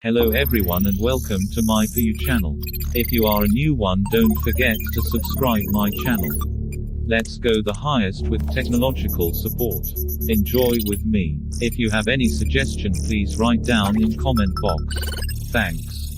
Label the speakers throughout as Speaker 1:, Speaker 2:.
Speaker 1: Hello everyone and welcome to my For You channel. If you are a new one, don't forget to subscribe my channel. Let's go the highest with technological support. Enjoy with me. If you have any suggestion, please write down in comment box. Thanks.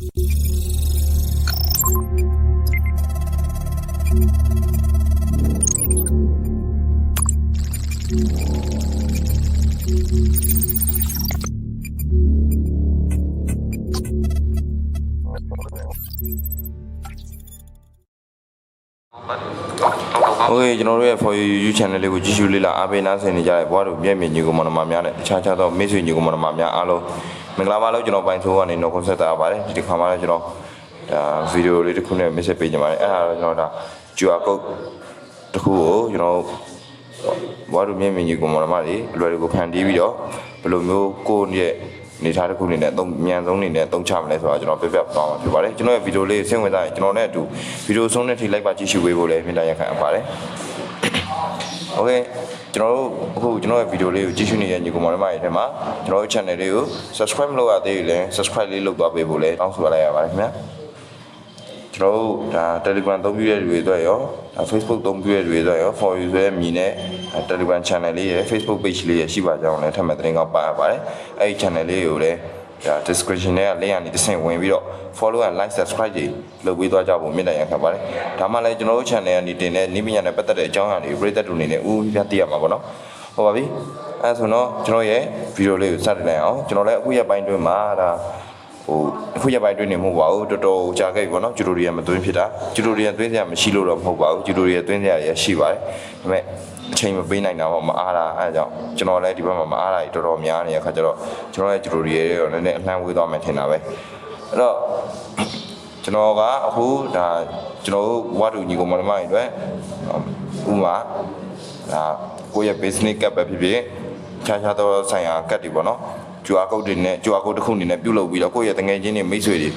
Speaker 2: Okay, for you channel, which usually Abena and Jai, what of Yemi, you go on Mamia, Chacha, Missing you go on Mamia, Alo, Meglavalo, you know, by two and no concert about it, the Kamala, video little couldn't miss a page of my Juaco, the who, what of Yemi, you go on Mali, ready to go handy video, below go yet. နေထားတစ်ခုနေနဲ့အမြန်ဆုံးနေနဲ့အသုံးချမလဲဆိုတော့ကျွန်တော်ပြပြသွားမှာဖြစ်ပါတယ်ကျွန်တော်ရဲ့ဗီဒီယိုလေးဆင်းဝင်တိုင်းကျွန်တော်နဲ့အတူဗီဒီယိုဆုံးတဲ့ထိလိုက်ပါကြည့်ရှုပေးဖို့လည်းမြင်တာရခံပါတယ် Okay ကျွန်တော်တို့အခုကျွန်တော်ရဲ့ဗီဒီယိုလေးကိုကြည့်ရှုနေတဲ့ညီကောင်မတွေမှာဒီမှာကျွန်တော်တို့ channel လေးကို subscribe မလုပ်ရသေးရင်လည်း subscribe လေးလုပ်သွားပေးဖို့လည်းတောင်းဆိုလိုက်ရပါတယ်ခင်ဗျာကျွန်တော်တို့ဒါ Telegram သုံးပြီးတဲ့လူတွေအတွက်ရောဒါ Facebook သုံးပြီးတဲ့လူတွေအတွက်ရော for you ဆိုတဲ့မြင်တဲ့ Telegram channel လေးရယ် Facebook page လေးရယ်ရှိပါကြောင်းလည်းထပ်မံသတင်းကောင်းပါရပါတယ်အဲ့ဒီ channel လေးကိုလည်းဒါ description ထဲက link ကနေတစ်ဆင့်ဝင်ပြီးတော့ follow and like subscribe တွေလုပ်ပေးသွားကြဖို့မြင့်တယ်ရခံပါတယ်ဒါမှလည်းကျွန်တော်တို့ channel ကနေတင်တဲ့နည်းပညာနဲ့ပတ်သက်တဲ့အကြောင်းအရာတွေပရိသတ်တို့အနေနဲ့ဥပြသိရမှာပေါ့နော်ဟုတ်ပါပြီအဲဆိုတော့ကျွန်တော်ရဲ့ video လေးကိုစတင်လိုက်အောင်ကျွန်တော်လည်းအခုရက်ပိုင်းတွင်းမှာဒါအခုရက်ပိုင်းတွင်းနေမဟုတ်ပါဘူးတော်တော်ကြာခဲ့ပြီပေါ့နော်ဂျူတိုရီယာမသွင်းဖြစ်တာဂျူတိုရီယာသွင်းစရာမရှိလို့တော့မဟုတ်ပါဘူးဂျူတိုရီယာသွင်းစရာရရှိပါတယ်ဒါပေမဲ့အချိန်မပေးနိုင်တာပေါ့မအားတာအဲဒါကြောင့်ကျွန်တော်လည်းဒီဘက်မှာမအားတာကြီးတော်တော်များနေတဲ့အခါကျတော့ကျွန်တော်ရဲ့ဂျူတိုရီယာတွေတော့နည်းနည်းအနှံ့ဝေးသွားမှထင်တာပဲအဲ့တော့ကျွန်တော်ကအခုဒါကျွန်တော်တို့ဝါတူညီကောင်မတွေအတွက်ဥမာဒါကိုယ့်ရဲ့ business cap ပဲဖြစ်ဖြစ်ခြားသောဆိုင်ရာ cap တွေပေါ့နော်QR code တွေနဲ့ QR code တစ်ခုအနေနဲ့ပြုလုပ်ပြီးတော့ကိုယ့်ရဲ့တငယ်ချင်းတွေမိတ်ဆွေတွေ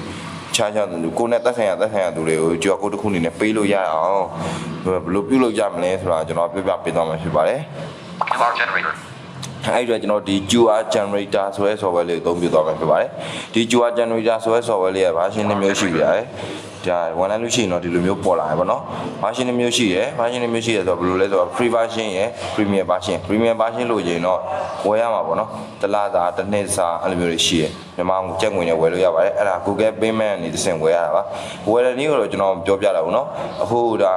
Speaker 2: ခြားသူကိုနဲ့သက်ဆိုင်ရာသူတွေကို QR code တစ်ခုအနေနဲ့ပေးလို့ရအောင်ဘယ်လိုပြုလုပ်ကြမလဲဆိုတာကျွန်တော်ပြပြပေးသွားမှာဖြစ်ပါတယ်
Speaker 3: QR generator
Speaker 2: အဲ့ဒါကျွန်တော်ဒီ QR generator ဆိုတဲ့ software လေးကိုအသုံးပြုသွားမှာဖြစ်ပါတယ်ဒီ QR generator ဆိုတဲ့ software လေးက version တစ်မျိုးရှိပြရတယ်ဒါဝန်လိုက်လို့ရှိရင်တော့ဒီလိုမျိုးပေါ်လာတယ်ပေါ့နော် version တစ်မျိုးရှိရယ် version တစ်မျိုးရှိရယ်ဆိုတော့ဘယ်လိုလဲဆိုတော့ free version ရယ် premium version လို့ရင်တော့ဝယ်ရမှာပေါ့နော်တစ်လစာတစ်နှစ်စာအဲ့လိုမျိုးတွေရှိရယ်မြန်မာငွေကျပ်ငွေနဲ့ဝယ်လို့ရပါတယ်အဲ့ဒါ Google payment အနေနဲ့တစ်ဆင့်ဝယ်ရတာပါဝယ်တဲ့နည်းကိုတော့ကျွန်တော်ပြောပြတာပေါ့နော်အခုဒါ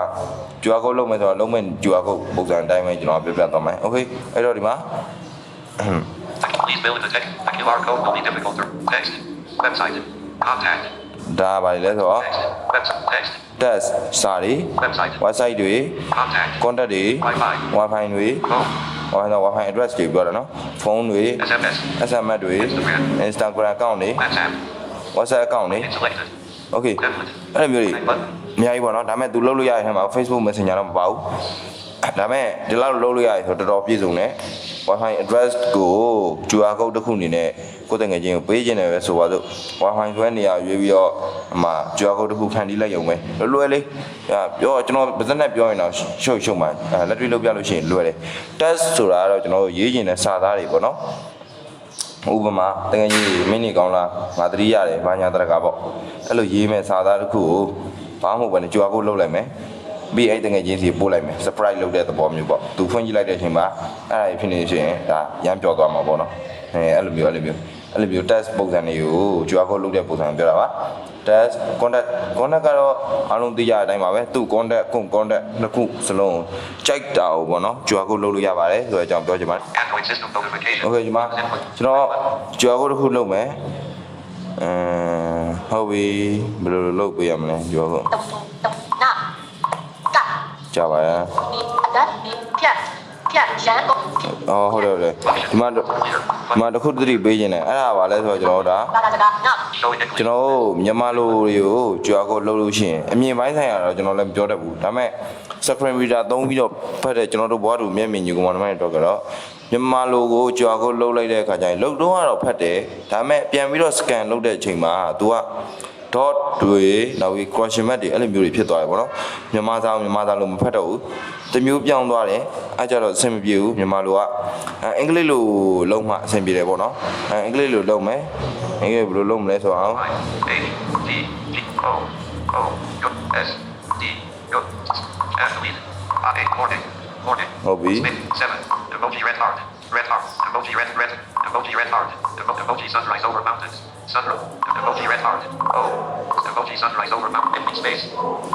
Speaker 2: QR code လုပ်မယ်ဆိုတော့လုံးမဲ့ QR code ပုံစံအတိုင်းပဲကျွန်တော်ပြပြသွားမယ် Okay အဲ့တော့ဒီမှာ
Speaker 3: Please build the text. The QR code will be difficult to text. Website. Contact.
Speaker 2: ဒါပါလေဆိုတော့
Speaker 3: Text.
Speaker 2: test စာတွေ website တွေ contact တွေ wifi တွေ wifi address တွေပြောတာနော်ဖုန်းတွေ SMS တွေ Instagram account တွေ WhatsApp account တွေ Okay အဲ့လိုမျိုးတွေအများကြီးပေါ့နော်ဒါပေမဲ့ तू လုပ်လို့ရတဲ့ထဲမှာ Facebook Messenger တော့မပါဘူးဒါပေမဲ့ဒီလောက်လုပ်လို့ရတယ်ဆိုတော့တော်တော်ပြည့်စုံတယ် Wi-Fi address ကို QR code တစ်ခုအနေနဲ့ကိုယ်တငယ်ချင်းကိုပေးခြင်းတယ်ပဲဆိုပါစို့ Wi-Fi ဆွဲနေရရွေးပြီးတော့အမှ QR code တစ်ခုဖန်တီးလိုက်ရုံပဲလွယ်လေးပြောကျွန်တော်ဗဇက်နဲ့ပြောရင်တော့ရှုပ်မှလက်တွေ့လုပ်ပြလို့ရှိရင်လွယ်တယ် test ဆိုတာကတော့ကျွန်တော်ရေးခြင်းတဲ့စာသားတွေပေါ့နော်ဥပမာတကယ်ကြီးမင်းနေကောင်းလားငါတတိရတယ်ဘာညာတရကပေါ့အဲ့လိုရေးမဲ့စာသားတစ်ခုကိုဘာမှမဟုတ်ဘဲနဲ့ QR code လုပ်လိုက်မယ်ပြီးအဲ့တကယ်ချင်းစီပို့လိုက်မယ် surprise လုပ်တဲ့သဘောမျိုးပေါ့သူဖွင့်ကြည့်လိုက်တဲ့အချိန်မှာအဲ့ဒါဖြစ်နေရှင်ဒါရမ်းပြောသွားမှာပေါ့နော်အဲ့လိုမျိုး test ပုံစံတွေကို QR code လုပ်တဲ့ပုံစံပြောတာပါ test contact ကတော့အားလုံးသိရတဲ့အတိုင်းပါပဲသူ contact နှစ်ခုစလုံးကြိုက်တာပေါ့နော် QR code လုပ်လို့ရပါတယ်ဆိုတဲ့အကြောင်းပြောချင်ပါတယ်
Speaker 3: Android system notification.
Speaker 2: Okay ဒီမှာကျွန်တော် QR code တစ်ခုလုပ်မယ်ဟုတ်ပြီဘယ်လိုလုပ်ပေးရမလဲ QR code ကြပါရဲ့ဟုတ်တယ်ဒီမှာတစ်ခုတတိပေးခြင်းနဲ့အဲ့ဒါပါလဲဆိုတော့ကျွန်တော်တို့မြန်မာလိုတွေကိုကြွားကိုလှုပ်လို့ရှိရင်အမြင်ပိုင်းဆိုင်ရာတော့ကျွန်တော်လည်းမပြောတတ်ဘူးဒါပေမဲ့ screen reader သုံးပြီးတော့ဖတ်တဲ့ကျွန်တော်တို့ဘွားတို့မျက်မြင်ညီကောင်မတို့ကတော့မြန်မာလိုကိုကြွားကိုလှုပ်လိုက်တဲ့အခါကျရင်လှုပ်တော့ကတော့ဖတ်တယ်ဒါပေမဲ့ပြန်ပြီးတော့ scan လုပ်တဲ့အချိန်မှာ तू က dot တွေနောက်ပြီး question mark တွေအဲ့လိုမျိုးတွေဖြစ်သွားတယ်ပေါ့နော်မြန်မာစာလို့မဖတ်တော့ဘူးတစ်မျိုးပြောင်းသွားတယ်အဲ့ကြတော့အဆင်မပြေဘူးမြန်မာလိုကအင်္ဂလိပ်လိုလုံးမှအဆင်ပြေတယ်ပေါ့နော်အင်္ဂလိပ်လိုလုံးမယ်အင်္ဂလိပ်ဘယ်လိုလုံးမလဲဆိုအောင်
Speaker 3: D O O S D O F I morning
Speaker 2: ဟုတ်ပြီ
Speaker 3: 7 emoji red heart emoji red heart emoji sunrise over mountains sunrise emoji red heart emoji sunrise over mountain empty space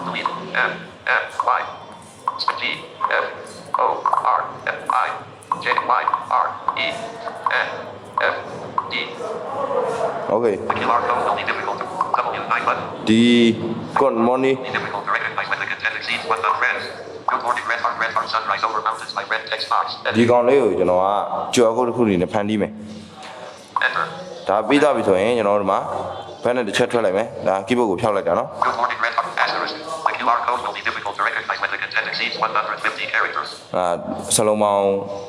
Speaker 3: delete F Y G F O R F I J Y R E N F D
Speaker 2: okay
Speaker 3: the QR code will be difficult to W9 button
Speaker 2: D good morning
Speaker 3: difficult to recognize when the content exceeds 100 friends good morning red heart sunrise over mountains by red text box
Speaker 2: ဒီကောင်လေးကိုကျွန်တော်ကကြော်ကုတ်တစ်ခုနေနဲ့ဖန်တီးမယ်
Speaker 3: enter
Speaker 2: ဒါပြီးသွားပြီဆိုရင်ကျွန်တော်တို့ဒီမှာဘက်နဲ့တစ်ချက်ထွက်လိုက်မယ်ဒါ keyboard ကိုဖျောက်လိုက်တာနော်
Speaker 3: good morning red heart asterisk the QR code will be difficult to recognize when the content exceeds 150 characters
Speaker 2: စလုံးပေါင်း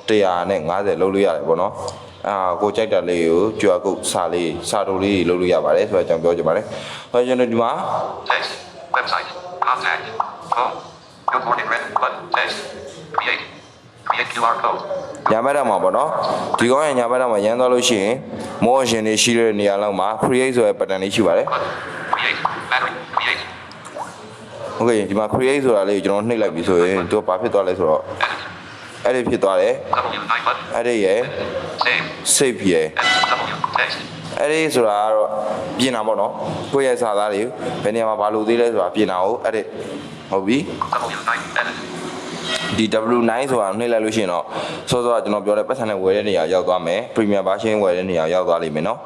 Speaker 2: 150လုံးလို့ရတယ်ပေါ့နော်ကိုကြိုက်တာလေးကိုကြော်ကုတ်စာတိုလေးလုံးလို့ရပါတယ်ဆိုတော့ကျွန်တော်ပြောချင်ပါတယ်ဟောကျွန်တော်ဒီမှာ
Speaker 3: text website contact phone good morning red button text create QR code
Speaker 2: ညာဘက်တော့မှာပေါ့နော်ဒီကောင်းရဲ့ညာဘက်တော့မှာရမ်းသွားလို့ရှိရင် more ရှင်တွေရှိတဲ့နေရာလောက်မှာ create ဆိုတဲ့ button လေးရှိပါတယ်
Speaker 3: create battery create
Speaker 2: okay ဒီမှာ create ဆိုတာလေးကိုကျွန်တော်နှိပ်လိုက်ပြီဆိုရင်သူကဘာဖြစ်သွားလဲဆိုတော့အဲ့ဒီဖြစ်သွားတယ်
Speaker 3: W9 button
Speaker 2: အဲ့ဒီရဲ့ save ရဲ့
Speaker 3: W text
Speaker 2: အဲ့ဒီဆိုတာကတော့ပြင်တာပေါ့နော်ကိုယ့်ရဲ့စာသားတွေဘယ်နေရာမှာဘာလို့သေးလဲဆိုတာပြင်တာကိုအဲ့ဒီဟုတ်ပြီ
Speaker 3: W9 edit
Speaker 2: ဒီ W9 ဆိုတာနှိပ်လိုက်လို့ရှိရင်တော့စောစောကကျွန်တော်ပြောတဲ့ပတ်စံနဲ့ဝယ်တဲ့နေရာရောက်သွားမယ် Premium version ဝယ်တဲ့နေရာရောက်သွားလိမ့်မယ်နော်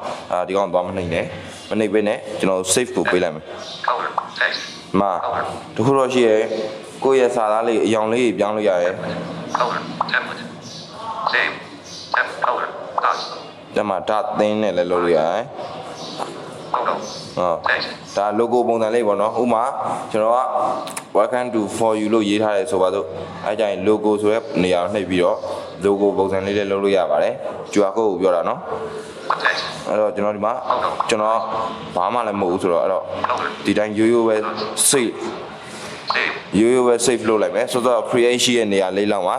Speaker 2: ဒီကောင်သွားမနှိပ်နဲ့မနှိပ်ပေးနဲ့ကျွန်တော် save ကိုပေးလိုက်မယ်
Speaker 3: color text
Speaker 2: မှာတခုတော့ရှိရဲကိုယ့်ရဲ့စာသားလေးအယောင်လေးပြောင်းလို့ရတယ်
Speaker 3: color template save temp color dots
Speaker 2: ဒါမှဒါသင်းနဲ့လည်းလုပ်လို့ရတယ်
Speaker 3: photo text
Speaker 2: ဒါ logo ပုံစံလေးပေါ့နော်ဥပမာကျွန်တော်က welcome to for you လို့ရေးထားတယ်ဆိုပါစို့အဲကြရင် logo ဆိုတဲ့နေရာကိုနှိပ်ပြီးတော့ logo ပုံစံလေးလည်းလုပ်လို့ရပါတယ် QR code ကိုပြောတာနော်အဲ့တော့ကျွန်တော်ဒီမှာကျွန်တော်ဘာမှလည်းမဟုတ်ဘူးဆိုတော့အဲ့တော့ဒီတိုင်းရိုးရိုးပဲ save ရိုးရိုးပဲ save လုပ်လိုက်မယ်ဆိုတော့ create ရှိတဲ့နေရာလေးလောက်မှာ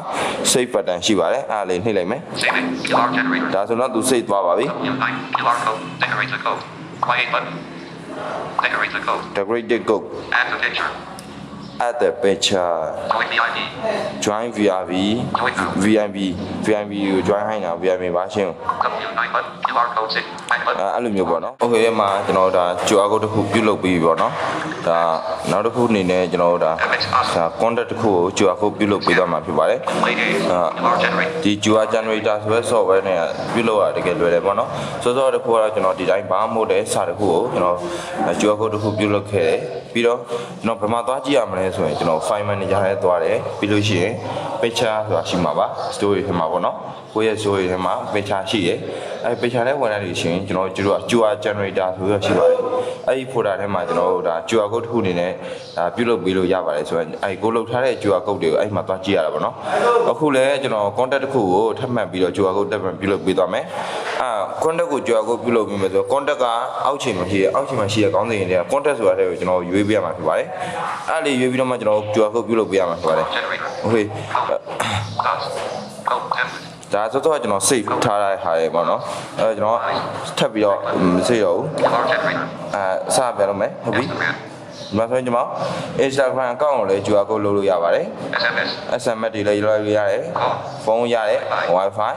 Speaker 2: save button ရှိပါတယ်အဲ့ဒါလေးနှိပ်လိုက်မယ်
Speaker 3: QR generator
Speaker 2: ဒါဆိုတော့သူ save သွားပါပြီ
Speaker 3: QR code decorate the code quiet button decorate the code
Speaker 2: decorate the code
Speaker 3: add the picture
Speaker 2: add the picture
Speaker 3: join VIP
Speaker 2: join VIP ကို join ဟိုင်းတာ VIP ပါရှင်း
Speaker 3: W9 button QR code 6 button
Speaker 2: အဲ့လိုမျိုးပေါ့နော် okay အဲ့မှာကျွန်တော်ဒါ QR code တစ်ခုပြုလုပ်ပြီးပြီပေါ့နော်ဒါနောက်တစ်ခုအနေနဲ့ကျွန်တော်ဒါ contact တစ်ခုကို QR code ပြုလုပ်ပေးသွားမှာဖြစ်ပါတယ်ဒီ QR generator ဆိုတဲ့ software နဲ့ပြုလုပ်ရတကယ်လွယ်တယ်ပေါ့နော်စောစောတစ်ခုကတော့ကျွန်တော်ဒီတိုင်းဘာမှမဟုတ်တဲ့စာတစ်ခုကိုကျွန်တော် QR code တစ်ခုပြုလုပ်ခဲ့တယ်ပြီးတော့ကျွန်တော်ဘယ်မှာသွားကြည့်ရမလဲဆိုရင်ကျွန်တော် file manager ထဲသွားတယ်ပြီးလို့ရှိရင် picture ဆိုတာရှိမှာပါ story ထဲမှာပေါ့နော်ကိုယ့်ရဲ့ story ထဲမှာ picture ရှိတယ်အဲ picture ထဲဝင်လာလို့ရှိရင်ကျွန်တော်တို့က QR generator ဆိုပြီးတော့ရှိပါတယ်အဲဒီ folder ထဲမှာကျွန်တော်တို့ဒါ QR code တစ်ခုအနေနဲ့ဒါပြုလုပ်ပေးလို့ရပါတယ်ဆိုတော့အဲဒီကိုလုပ်ထားတဲ့ QR code တွေကိုအဲဒီမှာသွားကြည့်ရတာပေါ့နော်အခုလည်းကျွန်တော် contact တစ်ခုကိုထပ်မှတ်ပြီးတော့ QR code တက်မှတ်ပြုလုပ်ပေးသွားမယ်contact ကို QR code ပြုလုပ်ပြီးမယ်ဆိုတော့ contact ကအောက်ခြေမှာရှိတဲ့ခေါင်းစဉ်တွေက contact ဆိုတာတဲ့ကိုကျွန်တော်ရွေးပေးရမှာဖြစ်ပါတယ်အဲ့ဒီရွေးပြီးတော့မှကျွန်တော် QR code ပြုလုပ်ပေးရမှာဖြစ်ပါတယ် okay ဒါဆိုတော့ကျွန်တော် save ထားတဲ့ဟာတွေပေါ့နော်အဲကျွန်တော်ထပ်ပြီးတော့မစိတ်တော့ဘူးစပြန်လုပ်မယ်ဟုတ်ပြီမဆိုရင်ကျွန်တော် Instagram account ကိုလည်း QR code လုပ်လို့ရပါတယ် SMS တွေလည်းလုပ်လို့ရတယ်ဖုန်းရတယ် Wi-Fi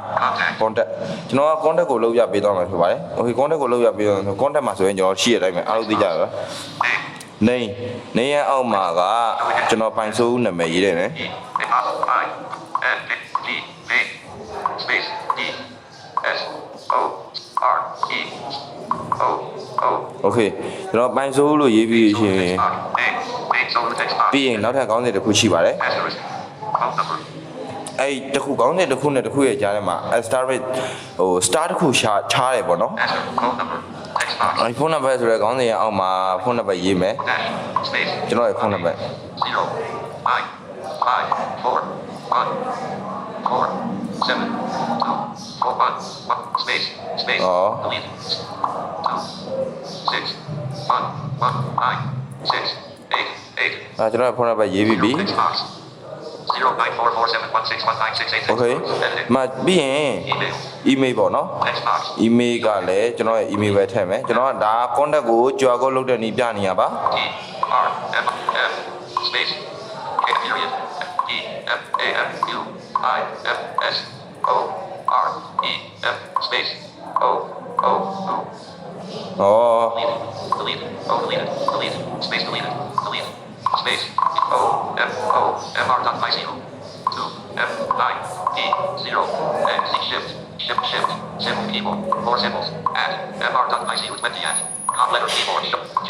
Speaker 2: contact ကျွန်တော်က contact ကိုလုပ်ရပေးသွားမှာဖြစ်ပါတယ် okay contact ကိုလုပ်ရပေးတော့ contact မှာဆိုရင်ကျွန်တော်ရှိရတိုင်းပဲအားလုံးသိကြပါနေရအောက်မှာကကျွန်တော်ပိုင်စိုးနာမည်ရေးတယ်နော်
Speaker 3: space D S O R E O O
Speaker 2: okay ကျွန်တော်ပိုင်စိုးလို့ရေးပြီးရှင်ပြီးရင်နောက်ထပ်ခေါင်းစဉ်တစ်ခုရှိပါတယ်အဲ့တစ်ခုခေါင်းစဉ်တစ်ခုနဲ့တစ်ခုရဲ့ကြားထဲမှာ star rate ဟို star တစ်ခုချားတယ်ပေါ့နော်အဲ့ဖုန်းနံပါတ်ဆိုတဲ့ခေါင်းစဉ်ရဲ့အောက်မှာဖုန်းနံပါတ်ရေးမယ်ကျွန်တော်ရဲ့ဖုန်းနံပါတ် 7 4 1 space delete 2 6 ကျွန်တော်ဖုန်းနံပါတ်ရေးပြီးပြီ Okay မပြီးရင် email ပေါ့နော် email ကလည်းကျွန်တော်ရဲ့ email ပဲထည့်မယ်ကျွန်တော်ကဒါ contact ကို QR code လုပ်တဲ့နည်းပြနေရပါ
Speaker 3: space K period E M A M U I M S O R E M space O O O delete delete space deleted space O M O M R dot I 0 2 M 9 E 0 and C shift symbol people 4 symbols add M R dot I 0 20 at com letter keyboard G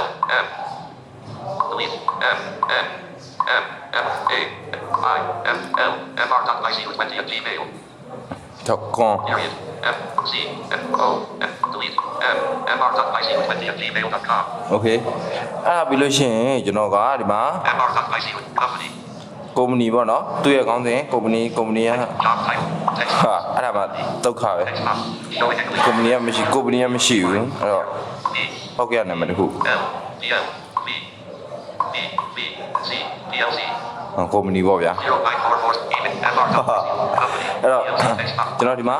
Speaker 3: L M delete M N M M A I M L M R dot I 0 20 at Gmail
Speaker 2: Thakon
Speaker 3: period M C M O M delete M M R dot I 0 20 at gmail.com
Speaker 2: Okay အဲ့ဒါပြီးလို့ရှိရင်ကျွန်တော်ကဒီမှာ
Speaker 3: M R dot I 0 company
Speaker 2: ကုမ္ပဏီပေါ့နော်သူ့ရဲ့ခေါင်းစဉ်ကုမ္ပဏီက
Speaker 3: job title text
Speaker 2: ဟာအဲ့ဒါမှဒုက္ခပဲ
Speaker 3: text box showing English
Speaker 2: ကုမ္ပဏီကမရှိဘူးအဲ့တော့
Speaker 3: B
Speaker 2: ဟုတ်ကဲ့နာမည်တစ်ခု
Speaker 3: L D L B B B C D L C
Speaker 2: ကုမ္ပဏီပေါ့ဗျာ
Speaker 3: 0944 email M R dot I 0 company
Speaker 2: အဲ့တော့
Speaker 3: text box
Speaker 2: ကျွန်တော်ဒီမှာ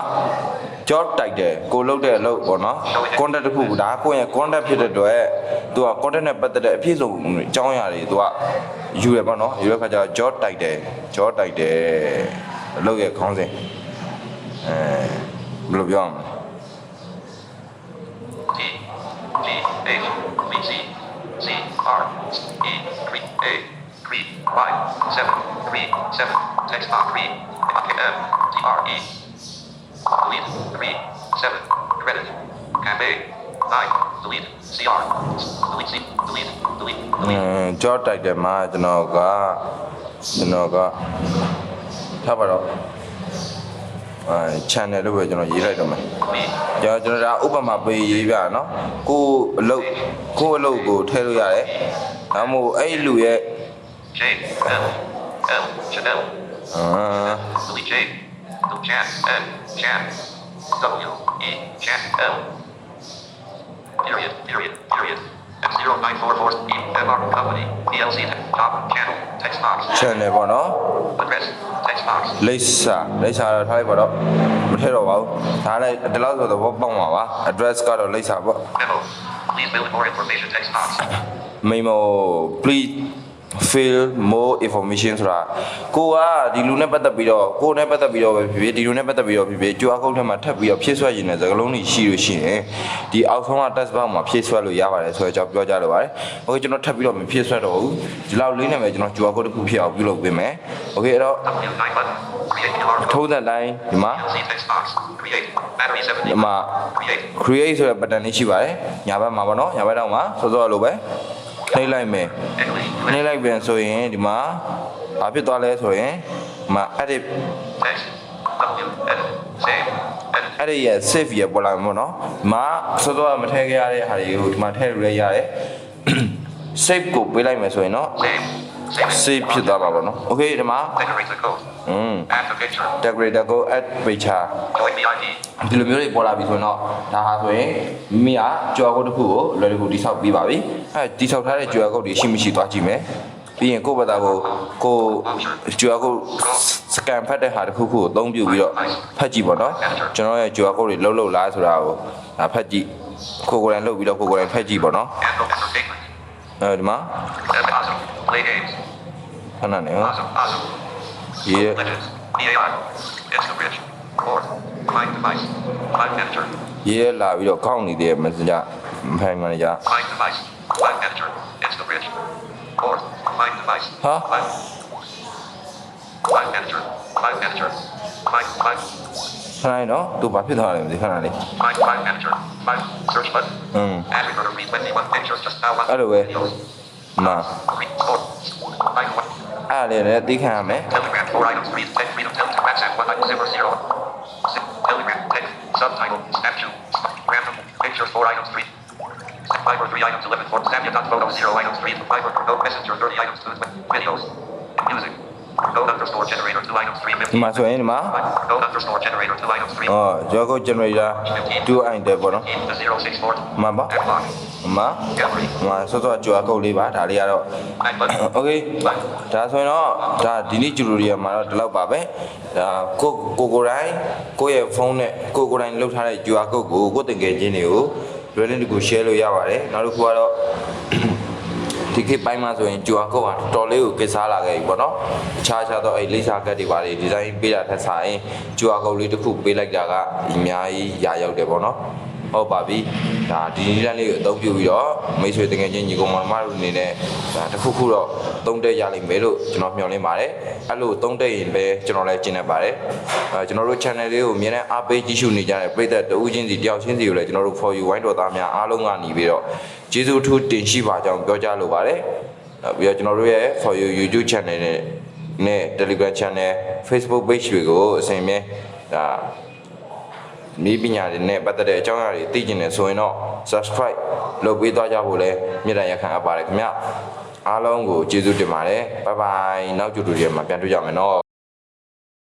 Speaker 2: job title ကိုလုပ်တဲ့အလုပ်ပေါ့နော် contact တစ်ခုဒါကိုယ့်ရဲ့ contact ဖြစ်တဲ့အတွက်သူက contact နဲ့ပတ်သက်တဲ့အဖြစ်ဆုံးအကြောင်းအရာတွေသူကယူရပေါ့နော်ယူရခါကျတော့ job title အလုပ်ရဲ့ခေါင်းစဉ်ဘယ်လိုပြောရမလဲ
Speaker 3: T G H B C C R E 3 A 3 5 7 3 7 text box 3 M T R E delete 3 7 credit campaign 9 delete CR delete C delete
Speaker 2: job title မှာကျွန်တော်ကထားပါတော့ channel လို့ပဲကျွန်တော်ရေးလိုက်တော့မယ်
Speaker 3: B
Speaker 2: ကျွန်တော်ဒါဥပမာပေးရေးပြနော်ကိုအလုပ်ကိုထည့်လို့ရတယ်ဒါမှမဟုတ်အဲ့လူရဲ့
Speaker 3: J L L Chanel delete J delete Chan N Chan W E Chan L period M0944 E M R company PLC top channel text box
Speaker 2: channel ပေါ့နော်
Speaker 3: address text box
Speaker 2: လိပ်စာတော့ထားလိုက်ပါတော့မထည့်တော့ပါဘူးဒါလည်းဒီလောက်ဆိုတော့ပေါက်မှာပါ address ကတော့လိပ်စာပေါ့
Speaker 3: memo please fill in more information text box
Speaker 2: memo please fill more information ဆိုတာကိုကဒီလူနဲ့ပတ်သက်ပြီးတော့ကိုနဲ့ပတ်သက်ပြီးတော့ပဲဖြစ်ဖြစ်ဒီလူနဲ့ပတ်သက်ပြီးတော့ဖြစ်ဖြစ်ကြွားကုန်းထဲမှာထပ်ပြီးတော့ဖြည့်ဆွဲရင်လည်းစကားလုံးတွေရှိလို့ရှိရင်ဒီအောက်ဆုံးက test box မှာဖြည့်ဆွဲလို့ရပါတယ်ဆိုတော့ကျွန်တော်ပြောကြလိုပါတယ်။ Okay ကျွန်တော်ထပ်ပြီးတော့မဖြည့်ဆွဲတော့ဘူးဒီလောက်လေးနဲ့ပဲကျွန်တော်ကြွားကုန်းတစ်ခုဖြည့်အောင်ပြုလုပ်ပေးမယ်။ Okay အဲ့တော့
Speaker 3: W9 button create QR code
Speaker 2: ထုံးတဲ့တိုင်းဒီမှာ
Speaker 3: PLC text box create battery 70
Speaker 2: ဒီမှာ create ဆိုတဲ့ button လေးရှိပါတယ်။ညာဘက်မှာပေါ့နော်ညာဘက်တော့မှာစောစောလိုပဲနှိပ်လိုက်မယ်နှိပ်လိုက်ပြန်ဆိုရင်ဒီမှာဘာဖြစ်သွားလဲဆိုရင်ဒီမှာ edit
Speaker 3: text W edit save edit
Speaker 2: အဲ့ဒီရဲ့ save ရပေါ်လာမှာပေါ့နော်ဒီမှာစောစောကမထည့်ခဲ့ရတဲ့ဟာတွေကိုဒီမှာထည့်လို့လည်းရတယ် save ကိုပေးလိုက်မယ်ဆိုရင်တော့ save ဖြစ်သွားပါပေါ့နော် okay ဒီမှာ
Speaker 3: decorate the code add a picture
Speaker 2: decorator ကို add picture
Speaker 3: join VIP
Speaker 2: ဒီလိုမျိုးတွေပေါ်လာပြီဆိုရင်တော့ဒါဟာဆိုရင်မိကကြွားကုတ်တစ်ခုကိုလွယ်လွယ်ကူတိဆောက်ပြီးပါပြီအဲတိဆောက်ထားတဲ့ကြွားကုတ်တွေရှိမရှိသွားကြည့်မယ်ပြီးရင်ကိုယ့်ဘက်ကကိုကြွားကုတ်စကန်ဖတ်တဲ့ဟာတစ်ခုခုကိုအသုံးပြုပြီးတော့ဖတ်ကြည့်ပေါ့နော်ကျွန်တော်ရဲ့ကြွားကုတ်တွေလှုပ်လားဆိုတာကိုဖတ်ကြည့်ကိုယ်ကိုယ်တိုင်လှုပ်ပြီးတော့ကိုယ်ကိုယ်တိုင်ဖတ်ကြည့်ပေါ့နော်
Speaker 3: and entertainment
Speaker 2: အဲဒီမှာ
Speaker 3: awesome play games
Speaker 2: ခဏနေဟော
Speaker 3: awesome
Speaker 2: ရေး
Speaker 3: legends PAI instant rich or find device find manager
Speaker 2: ရေးလာပြီးတော့ကောက်နေတယ် messenger ဖိုင်မန်နေဂျာ
Speaker 3: find device find manager instant rich or find device
Speaker 2: Huh?
Speaker 3: find manager find
Speaker 2: ခဏနေနော်သူဘာဖြစ်သွားလဲမသိခဏလေး
Speaker 3: find manager find search button add record of 21 pictures just now one
Speaker 2: အဲ့လိုပဲ
Speaker 3: videos
Speaker 2: မှာ
Speaker 3: record find one
Speaker 2: အဲ့ဒါလည်းသိခံရမယ်
Speaker 3: Telegram 4 items, read text, freedom, Telegram, WhatsApp 100, Telegram, text, subtitle, Snapchat, random, pictures 4 items, 3, Fiber 3 items, 11, 4, Snapchat.photo 0 items, 3, Fiber, no messenger 30 items, videos, music, Code underscore generator 2 items 3
Speaker 2: ဒီမှာဆိုရင်ဒီမှာ
Speaker 3: Code underscore generator 2 items 3
Speaker 2: QR code generator 2 item ပေါ့နော်
Speaker 3: into 064
Speaker 2: မှန်ပါ
Speaker 3: Adblock
Speaker 2: မှာ
Speaker 3: Gallery
Speaker 2: မှာစောစော QR code လေးပါဒါလေးကတော့
Speaker 3: Back button
Speaker 2: Okay ဒါဆိုရင်တော့ဒါဒီနေ့ tutorial မှာတော့ဒီလောက်ပါပဲဒါကိုတိုင်းကိုယ့်ရဲ့ဖုန်းနဲ့ကိုတိုင်းလှုပ်ထားတဲ့ QR code ကိုကိုတင်ငယ်ချင်းတွေကို reading တကူ share လို့ရပါတယ်နောက်တစ်ခုကတော့ဒီခေတ်ပိုင်းမှာဆိုရင် QR code ဟာတော်လေးကိုကိစားလာခဲ့ပြီပေါ့နော်အခြားတော့အဲ့လိပ်စာကတ်တွေပါလေဒီဇိုင်းပေးတာထက်ဆိုင် QR code လေးတစ်ခုပေးလိုက်တာကအများကြီးရာရောက်တယ်ပေါ့နော်ဟုတ်ပါပြီဒါဒီနည်းလမ်းလေးကိုအသုံးပြုပြီးတော့မိတ်ဆွေတကယ်ချင်းညီကောင်မောင်မတို့အနေနဲ့ဒါတစ်ခုခုတော့သုံးတက်ရလိမ့်မယ်လို့ကျွန်တော်မျှော်လင့်ပါတယ်အဲ့လိုသုံးတက်ရင်ပဲကျွန်တော်လည်းကျင့်တတ်ပါတယ်ကျွန်တော်တို့ channel လေးကိုအမြဲတမ်းအားပေးကြည့်ရှုနေကြတဲ့ပရိသတ်တဦးချင်းစီတယောက်ချင်းစီကိုလည်းကျွန်တော်တို့ for you ဝိုင်းတော်သားများအားလုံးကနေပြီးတော့ကျေးဇူးထူးတင်ရှိပါကြောင်းပြောကြားလိုပါတယ်ပြီးတော့ကျွန်တော်တို့ရဲ့ for you YouTube channel နဲ့ Telegram channel Facebook page တွေကိုအစဉ်မြဲဒါမိပညာတွေနဲ့ပတ်သက်တဲ့အကြောင်းအရာတွေသိကျင်နေဆိုရင်တော့ subscribe လုပ်ပေးသွားကြဖို့လည်းမြစ်တာရက်ခံအပ်ပါတယ်ခင်ဗျအားလုံးကိုကျေးဇူးတင်ပါတယ်ဘိုင်ဘိုင်နောက်ကြိုတူတွေမှာပြန်တွေ့ကြမယ်နော်